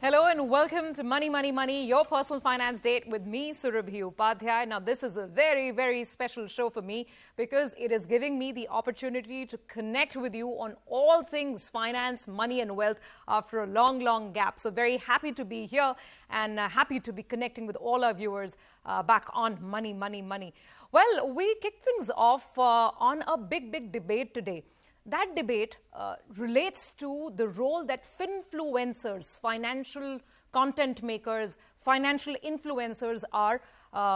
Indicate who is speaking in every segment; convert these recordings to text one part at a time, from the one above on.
Speaker 1: Hello and welcome to Money, Money, Money, your personal finance date with me, Surabhi Upadhyay. Now, this is a very, very special show for me because it is giving me the opportunity to connect with you on all things finance, money and wealth after a long, long gap. So very happy to be here and happy to be connecting with all our viewers back on Money, Money, Money. Well, we kick things off on a big, big debate today. That debate relates to the role that Finfluencers, financial content makers, financial influencers are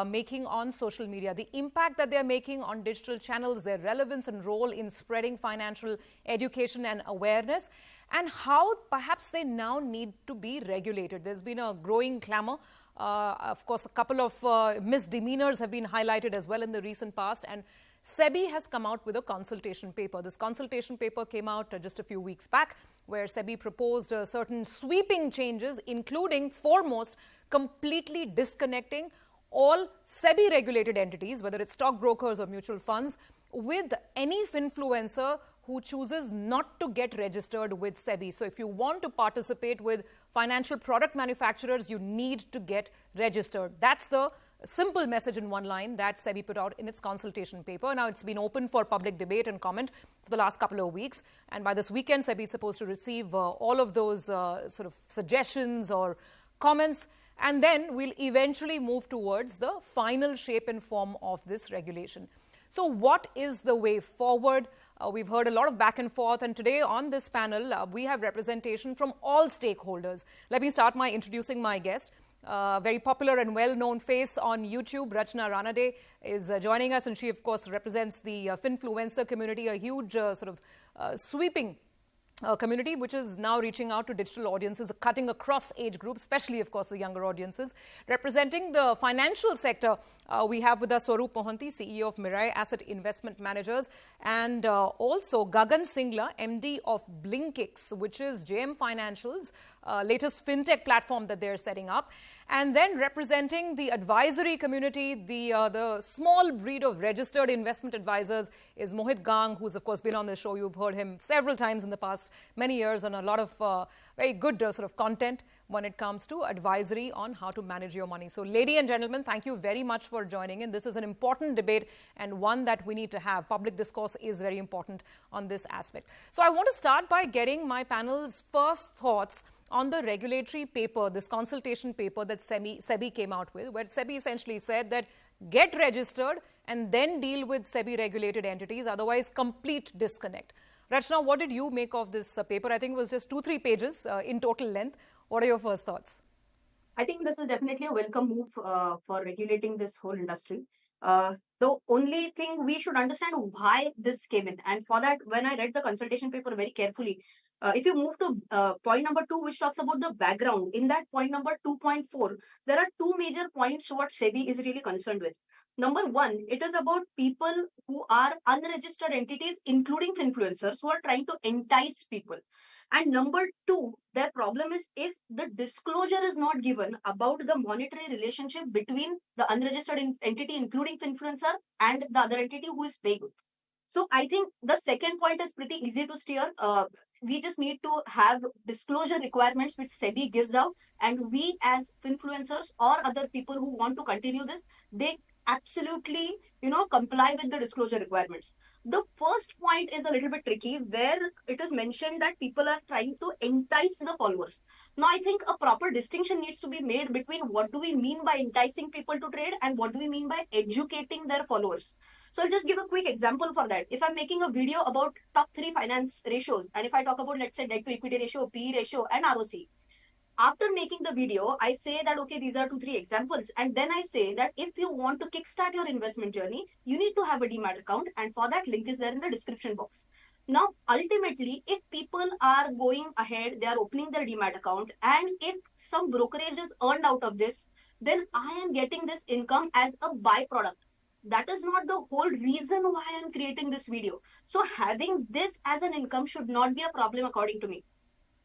Speaker 1: making on social media. The impact that they're making on digital channels, their relevance and role in spreading financial education and awareness, and how perhaps they now need to be regulated. There's been a growing clamor. Of course, a couple of misdemeanors have been highlighted as well in the recent past, and Sebi has come out with a consultation paper. This consultation paper came out just a few weeks back, where Sebi proposed certain sweeping changes, including, foremost, completely disconnecting all Sebi-regulated entities, whether it's stockbrokers or mutual funds, with any Finfluencer who chooses not to get registered with Sebi. So if you want to participate with financial product manufacturers, you need to get registered. That's the simple message in one line that Sebi put out in its consultation paper. Now, it's been open for public debate and comment for the last couple of weeks. And by this weekend, Sebi is supposed to receive all of those sort of suggestions or comments. And then we'll eventually move towards the final shape and form of this regulation. So what is the way forward? We've heard a lot of back and forth, and today on this panel, we have representation from all stakeholders. Let me start by introducing my guest. Very popular and well-known face on YouTube, Rachana Ranade, is joining us, and she, of course, represents the Finfluencer community, a huge sort of sweeping community which is now reaching out to digital audiences, cutting across age groups, especially, of course, the younger audiences. Representing the financial sector, we have with us Swarup Mohanty, CEO of Mirae Asset Investment Managers, and also Gagan Singla, MD of BlinkX, which is JM Financial's latest fintech platform that they're setting up. And then representing the advisory community, the small breed of registered investment advisors, is Mohit Gang, who's of course been on the show. You've heard him several times in the past many years on a lot of very good sort of content when it comes to advisory on how to manage your money. So, ladies and gentlemen, thank you very much for joining in. This is an important debate and one that we need to have. Public discourse is very important on this aspect. So, I want to start by getting my panel's first thoughts on the regulatory paper, this consultation paper that Sebi came out with, where Sebi essentially said that get registered and then deal with Sebi-regulated entities, otherwise complete disconnect. Rachana, what did you make of this paper? I think it was just 2-3 pages in total length. What are your first thoughts?
Speaker 2: I think this is definitely a welcome move for regulating this whole industry. The only thing we should understand why this came in. And for that, when I read the consultation paper very carefully, if you move to point number 2, which talks about the background, in that point number 2.4, there are two major points what SEBI is really concerned with. Number 1, it is about people who are unregistered entities, including influencers, who are trying to entice people. And number 2, their problem is if the disclosure is not given about the monetary relationship between the unregistered entity, including influencer, and the other entity who is paying. So I think the second point is pretty easy to steer. We just need to have disclosure requirements which SEBI gives out, and we as influencers or other people who want to continue this, they absolutely comply with the disclosure requirements. The first point is a little bit tricky, where it is mentioned that people are trying to entice the followers. Now I think a proper distinction needs to be made between what do we mean by enticing people to trade and what do we mean by educating their followers. So I'll just give a quick example for that. If I'm making a video about top 3 finance ratios, and if I talk about, let's say, debt to equity ratio, PE ratio, and ROC, after making the video, I say that, okay, these are 2-3 examples. And then I say that if you want to kickstart your investment journey, you need to have a demat account. And for that, link is there in the description box. Now, ultimately, if people are going ahead, they are opening their demat account, and if some brokerage is earned out of this, then I am getting this income as a byproduct. That is not the whole reason why I am creating this video. So having this as an income should not be a problem according to me.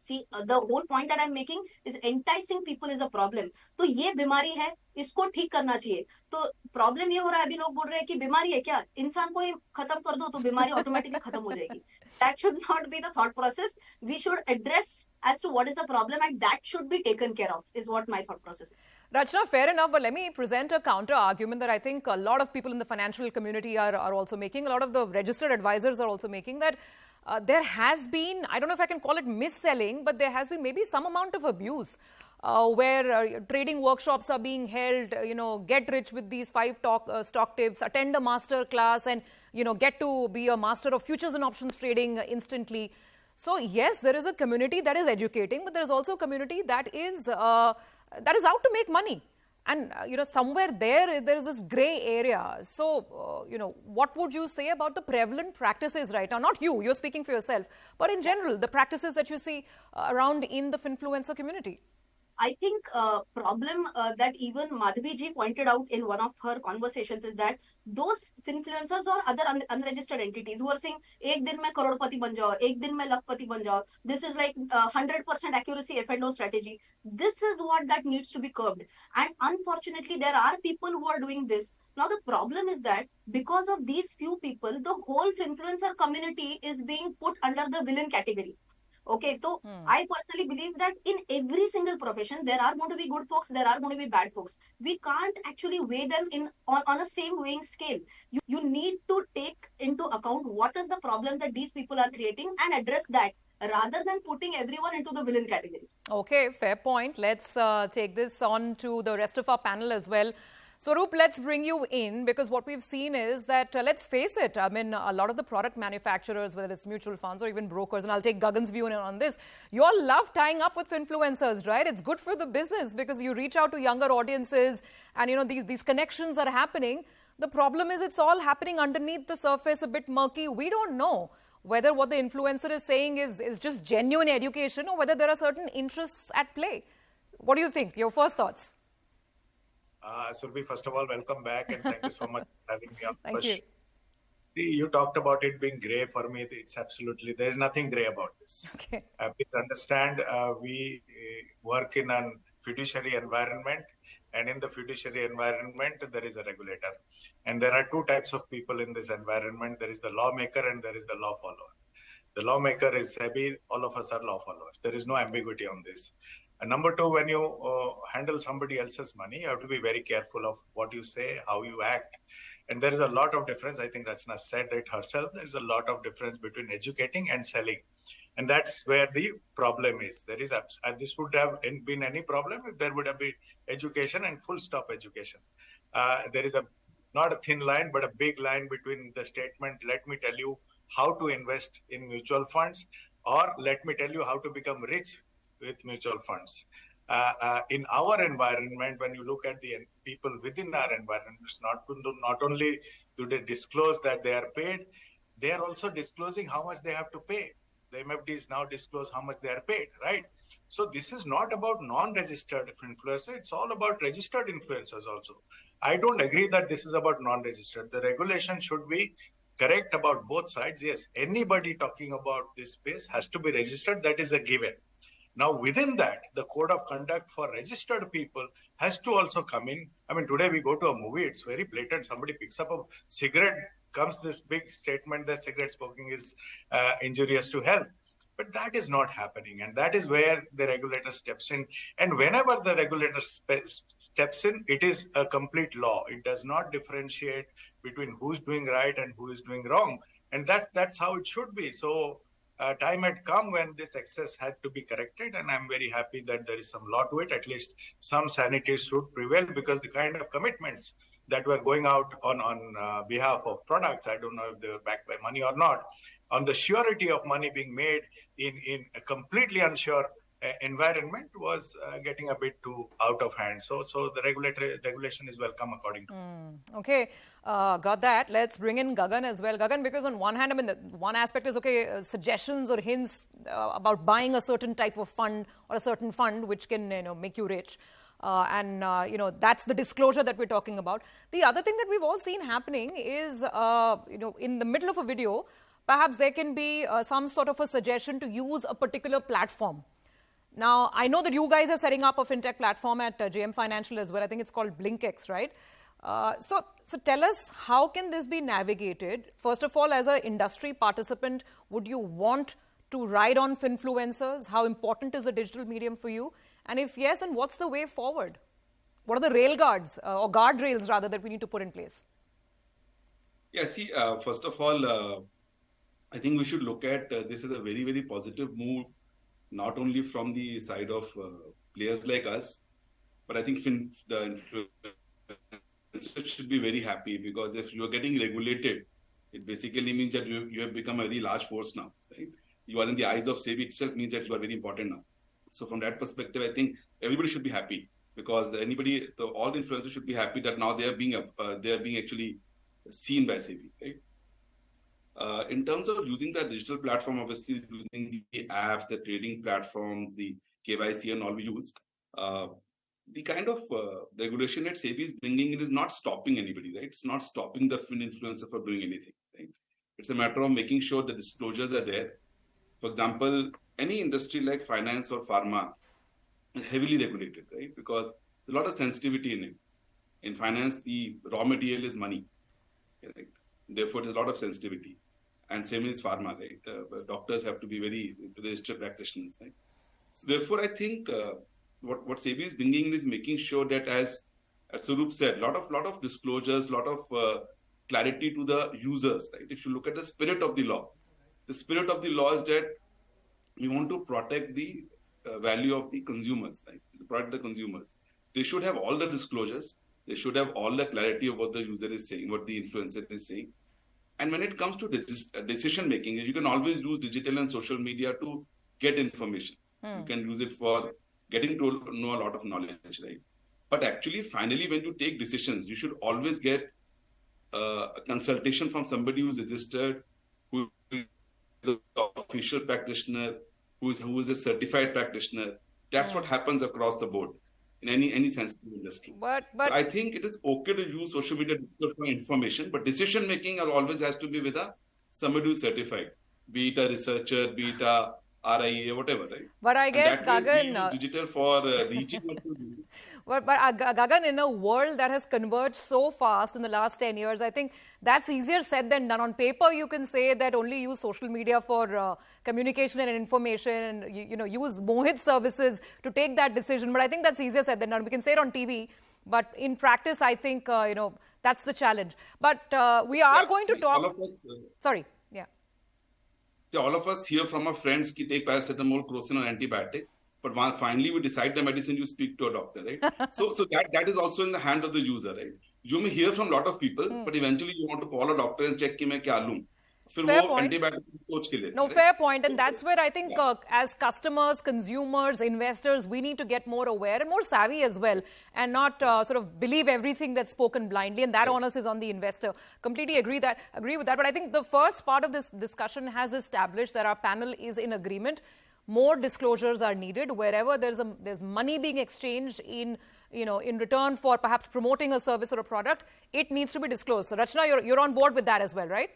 Speaker 2: See, the whole point that I'm making is enticing people is a problem. तो ये बीमारी है, इसको ठीक करना चाहिए. तो problem ये हो रहा है, अभी लोग बोल रहे हैं कि बीमारी है क्या, इंसान को ही खत्म कर दो तो बीमारी ऑटोमेटिकली खत्म हो जाएगी. That should not be the thought process. We should address as to what is the problem, and that should be taken care of, is what my thought process is.
Speaker 1: Rachana, fair enough, but let me present a counter argument that I think a lot of people in the financial community are also making. A lot of the registered advisors are also making that there has been, I don't know if I can call it mis-selling, but there has been maybe some amount of abuse where trading workshops are being held, get rich with these 5 stock tips, attend a master class and, get to be a master of futures and options trading instantly. So yes, there is a community that is educating, but there is also a community that is out to make money. And, somewhere there is this gray area. So, what would you say about the prevalent practices right now? Not you, you're speaking for yourself, but in general, the practices that you see around in the Finfluencer community?
Speaker 2: I think problem that even Madhavi ji pointed out in one of her conversations is that those influencers or other unregistered entities who are saying, "Ek din mein crorepati ban jao, ek din mein lakhpati ban jao." This is like 100% accuracy F&O strategy. This is what that needs to be curbed. And unfortunately, there are people who are doing this. Now the problem is that because of these few people, the whole influencer community is being put under the villain category. Okay, so I personally believe that in every single profession, there are going to be good folks, there are going to be bad folks. We can't actually weigh them on a same weighing scale. You need to take into account what is the problem that these people are creating and address that, rather than putting everyone into the villain category.
Speaker 1: Okay, fair point. Let's take this on to the rest of our panel as well. Swarup, let's bring you in, because what we've seen is that, let's face it, I mean, a lot of the product manufacturers, whether it's mutual funds or even brokers, and I'll take Gagan's view on this, you all love tying up with influencers, right? It's good for the business because you reach out to younger audiences and, these connections are happening. The problem is it's all happening underneath the surface, a bit murky. We don't know whether what the influencer is saying is just genuine education or whether there are certain interests at play. What do you think? Your first thoughts?
Speaker 3: Surabhi, first of all, welcome back and thank you so much for having me on.
Speaker 1: Thank you.
Speaker 3: You talked about it being grey. For me, it's absolutely, there is nothing grey about this.
Speaker 1: Okay.
Speaker 3: Please understand, we work in a fiduciary environment, and in the fiduciary environment, there is a regulator. And there are 2 types of people in this environment. There is the lawmaker and there is the law follower. The lawmaker is Sebi, all of us are law followers. There is no ambiguity on this. And number 2, when you handle somebody else's money, you have to be very careful of what you say, how you act. And there is a lot of difference. I think Rachana said it herself. There is a lot of difference between educating and selling. And that's where the problem is. There is, this would have been any problem if there would have been education and full stop education. There is not a thin line, but a big line between the statement, let me tell you how to invest in mutual funds, or let me tell you how to become rich with mutual funds. In our environment, when you look at the people within our environment, it's not only do they disclose that they are paid, they are also disclosing how much they have to pay. The MFDs now disclose how much they are paid, right? So this is not about non-registered influencers, it's all about registered influencers also. I don't agree that this is about non-registered. The regulation should be correct about both sides. Yes, anybody talking about this space has to be registered, that is a given. Now, within that, the code of conduct for registered people has to also come in. I mean, today we go to a movie, it's very blatant. Somebody picks up a cigarette, comes this big statement that cigarette smoking is injurious to health. But that is not happening. And that is where the regulator steps in. And whenever the regulator steps in, it is a complete law. It does not differentiate between who's doing right and who is doing wrong. And that's how it should be. So, time had come when this excess had to be corrected, and I'm very happy that there is some law to it. At least some sanity should prevail, because the kind of commitments that were going out on behalf of products, I don't know if they were backed by money or not, on the surety of money being made in a completely unsure environment was getting a bit too out of hand. So the regulation is welcome according to me.
Speaker 1: Okay, got that. Let's bring in Gagan as well. Gagan, because on one hand, I mean, one aspect is, okay, suggestions or hints about buying a certain type of fund or a certain fund which can, make you rich. That's the disclosure that we're talking about. The other thing that we've all seen happening is, in the middle of a video, perhaps there can be some sort of a suggestion to use a particular platform. Now, I know that you guys are setting up a fintech platform at JM Financial as well. I think it's called BlinkX, right? So tell us, how can this be navigated? First of all, as an industry participant, would you want to ride on Finfluencers? How important is the digital medium for you? And if yes, and what's the way forward? What are the rail guards or guardrails rather that we need to put in place?
Speaker 4: Yeah, see, first of all, I think we should look at this as a very, very positive move, not only from the side of players like us, but I think the influencers should be very happy, because if you are getting regulated, it basically means that you have become a very large force now, right? You are in the eyes of Sebi itself, means that you are very important now. So from that perspective, I think everybody should be happy, because all the influencers should be happy that now they are being actually seen by Sebi, right? In terms of using the digital platform, obviously using the apps, the trading platforms, the KYC and all we use, the kind of regulation that SEBI is bringing in is not stopping anybody, right? It's not stopping the influencer from doing anything, right? It's a matter of making sure the disclosures are there. For example, any industry like finance or pharma is heavily regulated, right? Because there's a lot of sensitivity in it. In finance, the raw material is money, right? Therefore, there's a lot of sensitivity. And same is pharma, right? Doctors have to be very registered practitioners, right? So therefore, I think what SEBI is bringing is making sure that, as Swarup said, lot of disclosures, lot of clarity to the users, right? If you look at the spirit of the law is that we want to protect the value of the consumers, right? Protect the consumers. They should have all the disclosures. They should have all the clarity of what the user is saying, what the influencer is saying. And when it comes to decision making, you can always use digital and social media to get information. You can use it for getting to know a lot of knowledge, right? But actually, finally, when you take decisions, you should always get a consultation from somebody who's registered, who is an official practitioner, who is a certified practitioner. That's what happens across the board in any sensitive industry.
Speaker 1: But
Speaker 4: so I think it is okay to use social media for information, but decision making always has to be with somebody who's certified, be it a researcher, be it a RIA, whatever, right?
Speaker 1: But I guess, Gagan,
Speaker 4: we use digital for reaching.
Speaker 1: but Gagan, in a world that has converged so fast in the last 10 years, I think that's easier said than done. On paper, you can say that only use social media for communication and information, and use Mohit services to take that decision. But I think that's easier said than done. We can say it on TV, but in practice, I think that's the challenge. But we are going to talk. Sorry.
Speaker 4: All of us hear from our friends ki take paracetamol, crocin, or antibiotic, but finally we decide the medicine, you speak to a doctor, right? so that is also in the hands of the user, right? You may hear from a lot of people, but eventually you want to call a doctor and check ki main kya loon.
Speaker 1: Fair point. No, fair point. And that's where I think as customers, consumers, investors, we need to get more aware and more savvy as well, and not sort of believe everything that's spoken blindly. And that onus is on the investor. Completely agree with that. But I think the first part of this discussion has established that our panel is in agreement. More disclosures are needed wherever there's money being exchanged in return for perhaps promoting a service or a product. It needs to be disclosed. So Rachana, you're on board with that as well, right?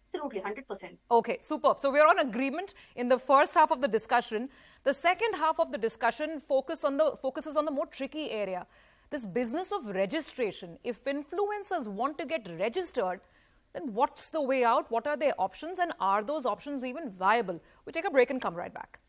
Speaker 2: Absolutely, 100%.
Speaker 1: Okay, superb. So we're on agreement in the first half of the discussion. The second half of the discussion focuses on the more tricky area. This business of registration. If influencers want to get registered, then what's the way out? What are their options? And are those options even viable? We take a break and come right back.